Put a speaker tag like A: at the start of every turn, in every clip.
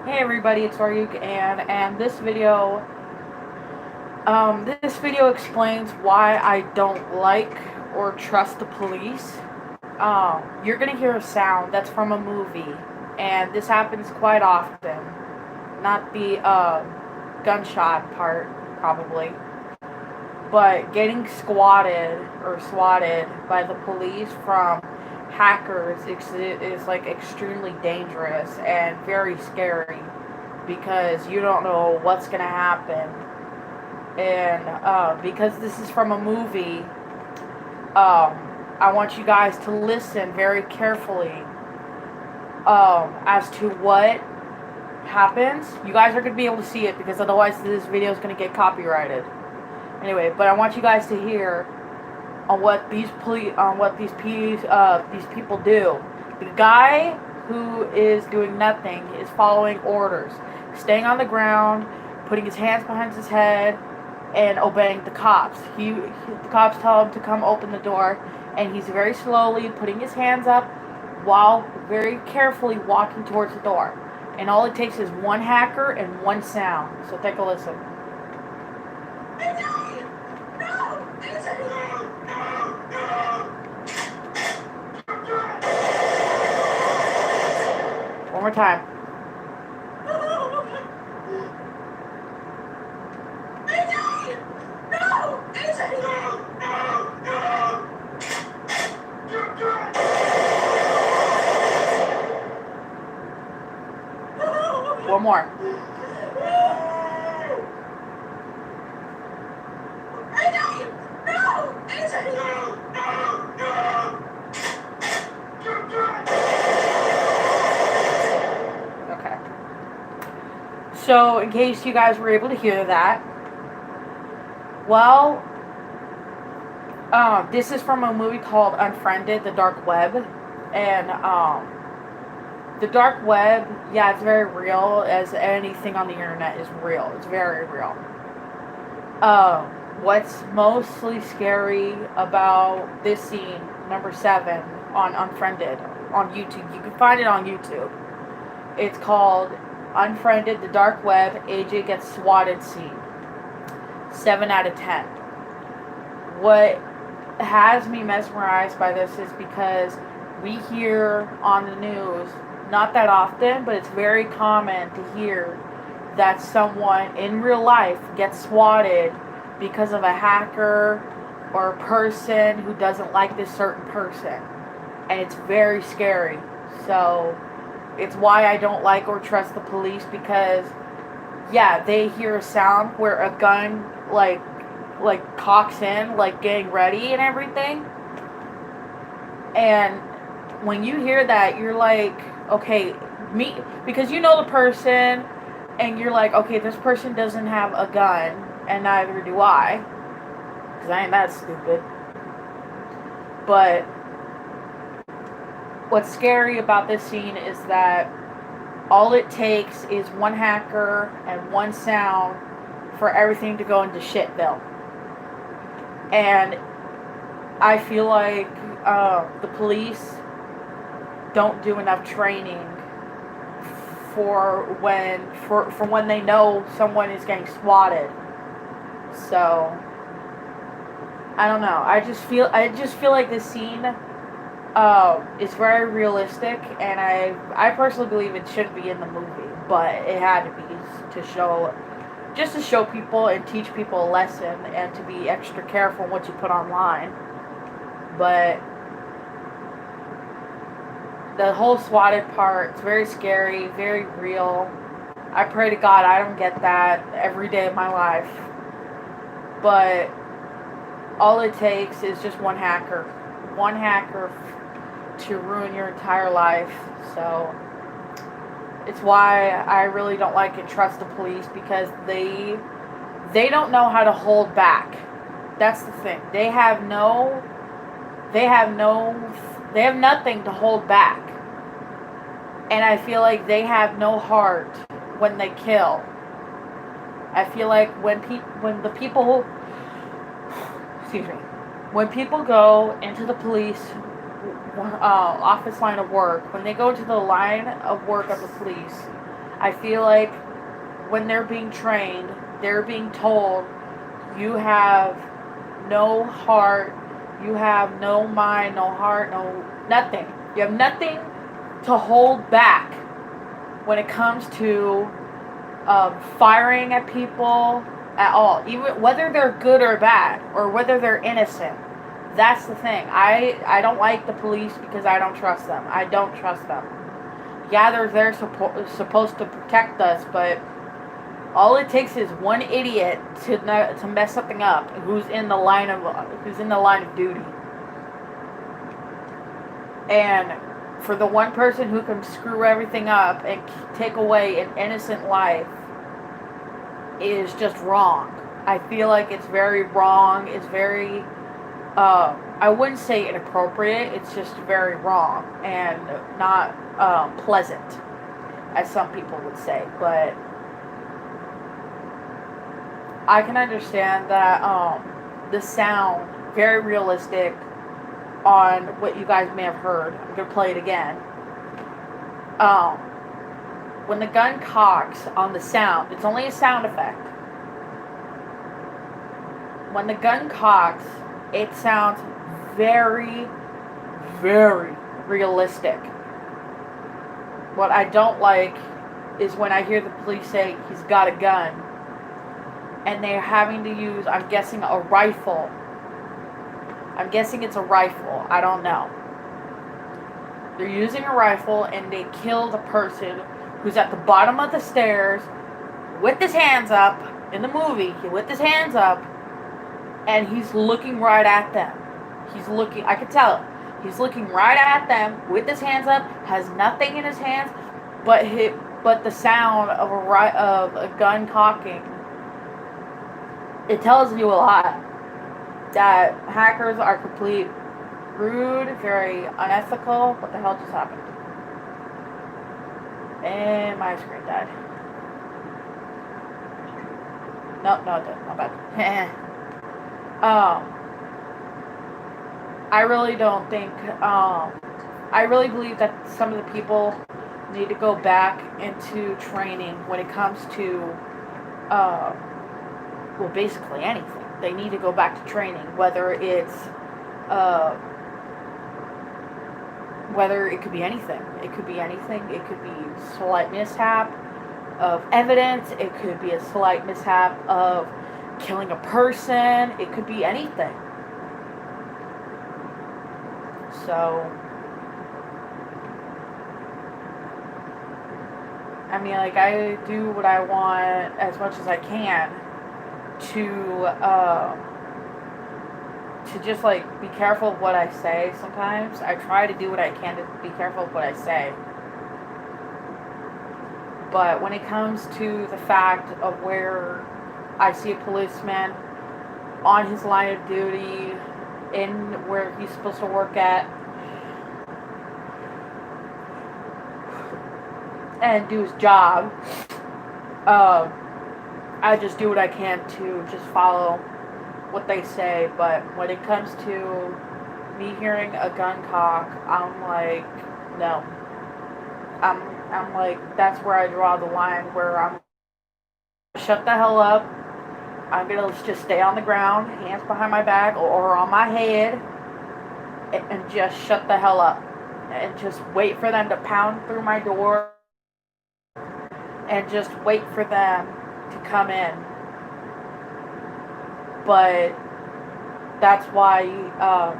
A: Hey everybody, it's Aryuk, and this video explains why I don't like or trust the police. You're gonna hear a sound that's from a movie, and this happens quite often. Not the gunshot part, probably, but getting squatted or swatted by the police from hackers is like extremely dangerous and very scary because you don't know what's gonna happen. And because this is from a movie, I want you guys to listen very carefully as to what happens. You guys are gonna be able to see it because otherwise this video is gonna get copyrighted. Anyway, but I want you guys to hear on what these people do. The guy who is doing nothing is following orders, staying on the ground, putting his hands behind his head, and obeying the cops. The cops tell him to come open the door, and he's very slowly putting his hands up while very carefully walking towards the door. And all it takes is one hacker and one sound. So take a listen. One more time. One more. Okay. So, in case you guys were able to hear that, well, this is from a movie called Unfriended, The Dark Web. And, the dark web, yeah, it's very real, as anything on the internet is real. It's very real. What's mostly scary about this scene, number 7, on Unfriended, on YouTube, you can find it on YouTube. It's called Unfriended, The Dark Web, AJ Gets Swatted Scene. 7 out of 10. What has me mesmerized by this is because we hear on the news, not that often, but it's very common to hear that someone in real life gets swatted because of a hacker or a person who doesn't like this certain person. And it's very scary. So it's why I don't like or trust the police, because yeah, they hear a sound where a gun like cocks in, like getting ready and everything. And when you hear that, you're like, okay, me, because you know the person, and you're like, okay, this person doesn't have a gun, and neither do I, because I ain't that stupid. But what's scary about this scene is that all it takes is one hacker and one sound for everything to go into shitville. And I feel like the police don't do enough training for when they know someone is getting swatted. So I don't know. I just feel like this scene is very realistic, and I personally believe it should be in the movie, but it had to be to show people and teach people a lesson, and to be extra careful what you put online. But the whole swatted part, it's very scary, very real. I pray to God I don't get that every day of my life. But all it takes is just one hacker. One hacker to ruin your entire life. So it's why I really don't like and trust the police, because they don't know how to hold back. That's the thing. They have nothing to hold back. And I feel like they have no heart when they kill. I feel like when people go into the police office line of work, when they go to the line of work of the police, I feel like when they're being trained, they're being told, you have no heart, you have no mind, no heart, no nothing. You have nothing to hold back when it comes to firing at people at all, even whether they're good or bad or whether they're innocent. That's the thing. I don't like the police because I don't trust them. I don't trust them. Yeah, they're supposed to protect us, but all it takes is one idiot to mess something up who's in the line of duty. And for the one person who can screw everything up and take away an innocent life is just wrong. I feel like it's very wrong. It's very, I wouldn't say inappropriate. It's just very wrong and not pleasant, as some people would say. But I can understand that the sound, very realistic on what you guys may have heard. I'm going to play it again. When the gun cocks on the sound, it's only a sound effect. When the gun cocks, it sounds very, very realistic. What I don't like is when I hear the police say he's got a gun and they're having to use, I'm guessing, a rifle. I'm guessing it's a rifle. I don't know. They're using a rifle and they kill the person who's at the bottom of the stairs with his hands up. In the movie, with his hands up, and he's looking right at them. He's looking, I could tell, he's looking right at them with his hands up, has nothing in his hands but the sound of a gun cocking. It tells you a lot that hackers are complete rude, very unethical. What the hell just happened? And my screen died. No, it didn't. Not bad. I really don't think, I really believe that some of the people need to go back into training when it comes to, well, basically anything. They need to go back to training, whether it could be anything. It could be anything. It could be slight mishap of evidence. It could be a slight mishap of killing a person. It could be anything. So, I mean, like, I do what I want as much as I can to just, like, be careful of what I say sometimes. I try to do what I can to be careful of what I say. But when it comes to the fact of where I see a policeman on his line of duty in where he's supposed to work at and do his job, I just do what I can to just follow what they say. But when it comes to me hearing a gun cock, I'm like, no. I'm like, that's where I draw the line, where I'm shut the hell up. I'm gonna just stay on the ground, hands behind my back or on my head, and just shut the hell up. And just wait for them to pound through my door, and just wait for them to come in. But that's why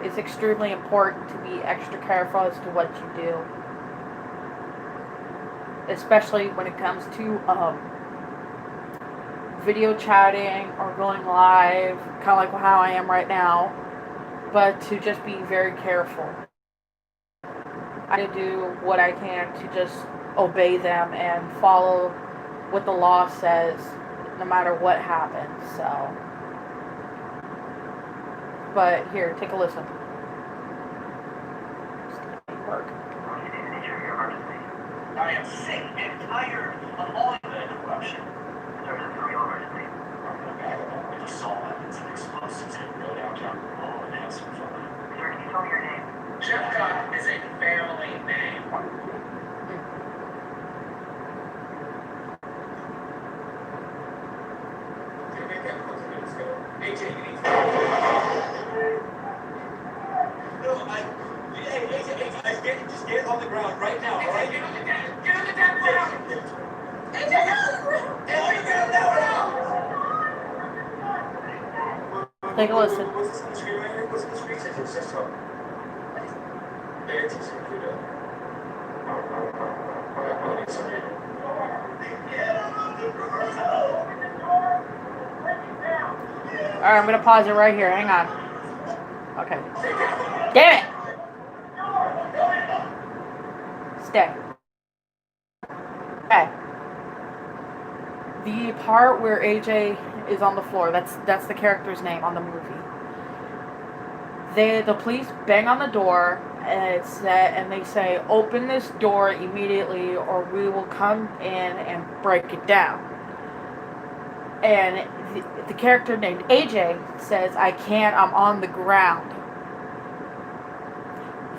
A: it's extremely important to be extra careful as to what you do. Especially when it comes to video chatting or going live, kind of like how I am right now, but to just be very careful. I do what I can to just obey them and follow what the law says, no matter what happens. So, but here, take a listen. Work.
B: I am sick and tired of all the corruption. There's a real emergency. With assault weapons and explosives and go downtown and have some fun. Sir, can you tell me your name? Jeff Cobb is a family name.
A: Take a listen. Alright, I'm gonna pause it right here. Hang on. Okay. Damn it! Stay. Okay. The part where AJ is on the floor, that's the character's name on the movie. The police bang on the door and they say, open this door immediately or we will come in and break it down. And the character named AJ says, I can't, I'm on the ground.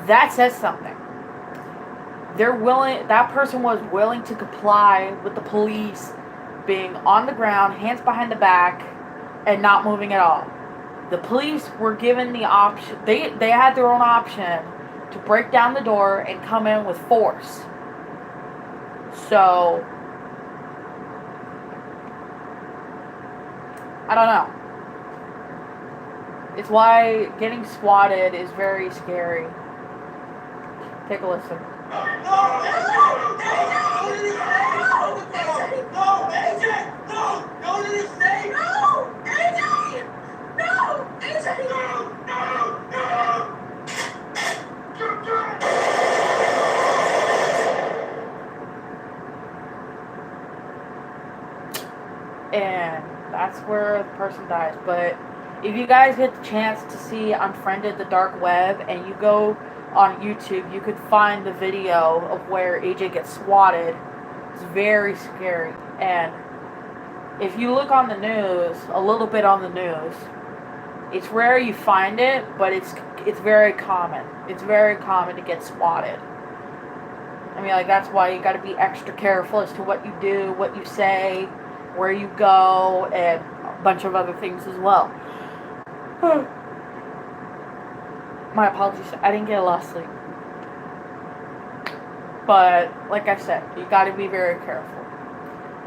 A: That says something. That person was willing to comply with the police being on the ground, hands behind the back, and not moving at all. The police were given the option, they had their own option to break down the door and come in with force. So, I don't know. It's why getting swatted is very scary. Take a listen. And that's where the person dies. But if you guys get the chance to see Unfriended the Dark Web and you go on YouTube, you could find the video of where AJ gets swatted. It's very scary. And if you look on the news, a little bit on the news, it's rare you find it, but it's very common. It's very common to get swatted. I mean, like, that's why you got to be extra careful as to what you do, what you say, where you go, and a bunch of other things as well. My apologies, I didn't get a lot of sleep. But, like I said, you got to be very careful.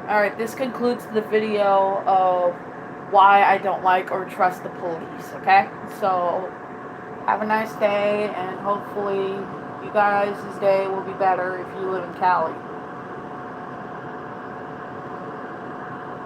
A: Alright, this concludes the video of why I don't like or trust the police, okay? So, have a nice day, and hopefully you guys' day will be better if you live in Cali.